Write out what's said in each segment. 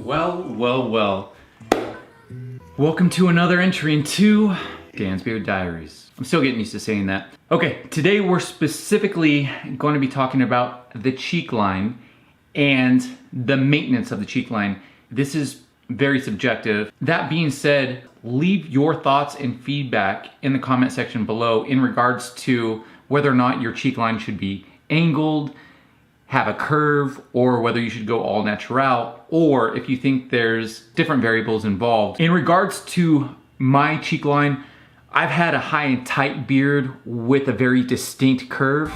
Well. Welcome to another entry into Dan's Beard Diaries. I'm still getting used to saying that. Okay, today we're specifically going to be talking about the cheek line and the maintenance of the cheek line. This is very subjective. That being said, leave your thoughts and feedback in the comment section below in regards to whether or not your cheek line should be angled, have a curve, or whether you should go all natural, or if you think there's different variables involved. In regards to my cheek line, I've had a high and tight beard with a very distinct curve.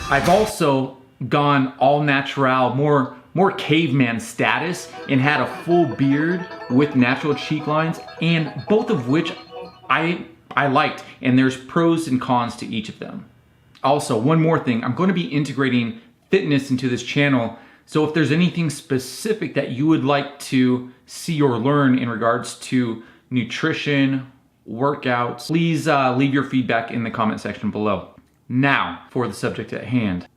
I've also gone all natural, more caveman status, and had a full beard with natural cheek lines, and both of which I liked, and there's pros and cons to each of them. Also, one more thing, I'm going to be integrating fitness into this channel, so if there's anything specific that you would like to see or learn in regards to nutrition, workouts, please leave your feedback in the comment section below. Now, for the subject at hand,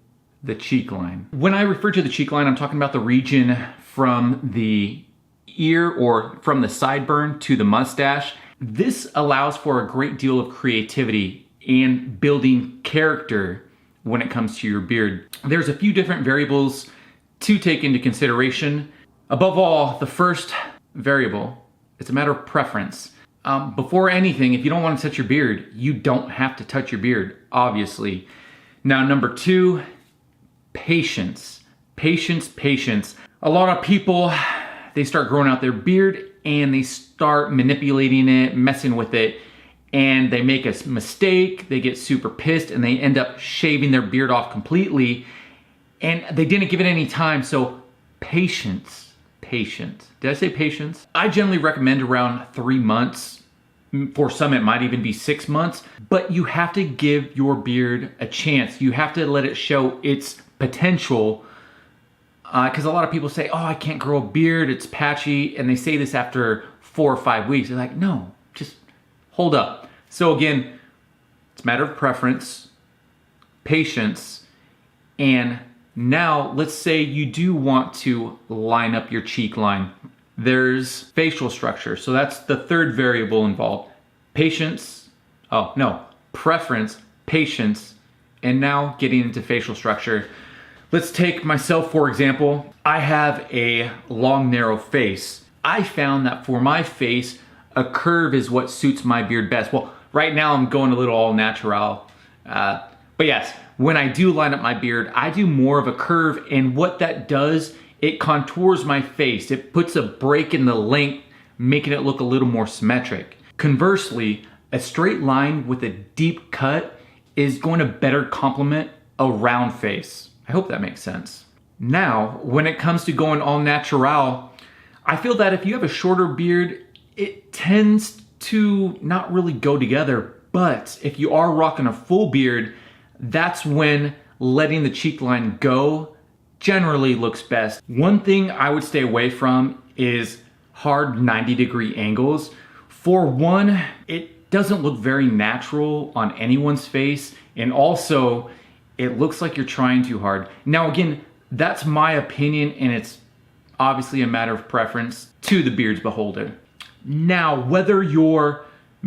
the cheek line. When I refer to the cheek line, I'm talking about the region from the ear or from the sideburn to the mustache. This allows for a great deal of creativity and building character when it comes to your beard. There's a few different variables to take into consideration. Above all, the first variable, it's a matter of preference. Before anything, if you don't want to touch your beard, you don't have to touch your beard, obviously. Now, number two, patience. Patience. A lot of people, they start growing out their beard and they start manipulating it, messing with it, and they make a mistake, they get super pissed, and they end up shaving their beard off completely, and they didn't give it any time. So patience. Did I say patience? I generally recommend around 3 months. For some, it might even be 6 months, but you have to give your beard a chance. You have to let it show its potential. Because a lot of people say, oh, I can't grow a beard, it's patchy, and they say this after 4 or 5 weeks. They're like, no, just hold up. So again, it's a matter of preference, patience, and now let's say you do want to line up your cheek line. There's facial structure, so that's the third variable involved. Preference, patience, and now getting into facial structure. Let's take myself, for example. I have a long, narrow face. I found that for my face, a curve is what suits my beard best. Well, right now I'm going a little all natural. But yes, when I do line up my beard, I do more of a curve, and what that does, it contours my face. It puts a break in the length, making it look a little more symmetric. Conversely, a straight line with a deep cut is going to better complement a round face. I hope that makes sense. Now, when it comes to going all natural, I feel that if you have a shorter beard, it tends to not really go together. But if you are rocking a full beard, that's when letting the cheek line go generally looks best. One thing I would stay away from is hard 90-degree angles. For one, it doesn't look very natural on anyone's face, and also it looks like you're trying too hard. Now again, that's my opinion, and it's obviously a matter of preference to the beard's beholder. Now, whether your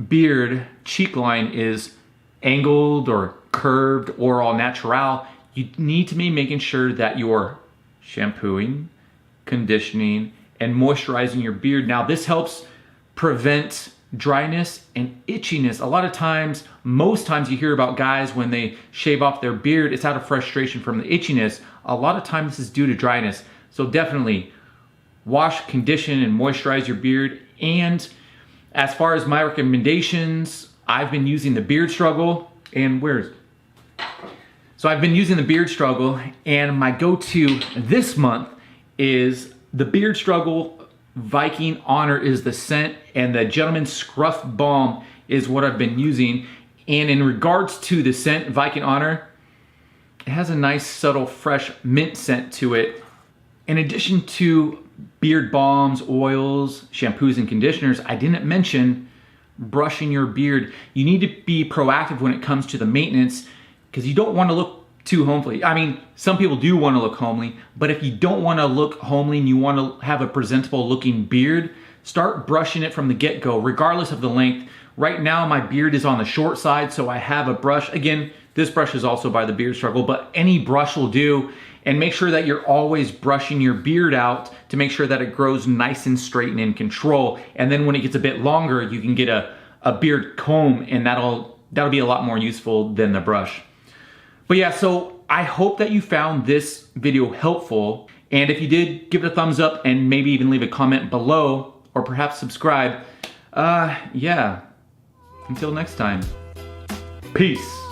beard cheek line is angled or curved or all natural, you need to be making sure that you're shampooing, conditioning, and moisturizing your beard. Now, this helps prevent dryness and itchiness. A lot of times, most times you hear about guys when they shave off their beard, it's out of frustration from the itchiness. A lot of times this is due to dryness. So definitely wash, condition, and moisturize your beard. And as far as my recommendations, I've been using the Beard Struggle, and I've been using the Beard Struggle, and my go-to this month is the Beard Struggle Viking Honor is the scent, and the Gentleman's Scruff Balm is what I've been using. And in regards to the scent, Viking Honor, it has a nice, subtle, fresh mint scent to it. In addition to beard balms, oils, shampoos, and conditioners, I didn't mention brushing your beard. You need to be proactive when it comes to the maintenance, because you don't want to look too homely. I mean, some people do want to look homely, but if you don't want to look homely and you want to have a presentable looking beard, start brushing it from the get-go, regardless of the length. Right now, my beard is on the short side, so I have a brush. Again, this brush is also by the Beard Struggle, but any brush will do. And make sure that you're always brushing your beard out to make sure that it grows nice and straight and in control. And then when it gets a bit longer, you can get a beard comb, and that'll be a lot more useful than the brush. But yeah, so I hope that you found this video helpful. And if you did, give it a thumbs up and maybe even leave a comment below, or perhaps subscribe. Yeah, until next time, peace.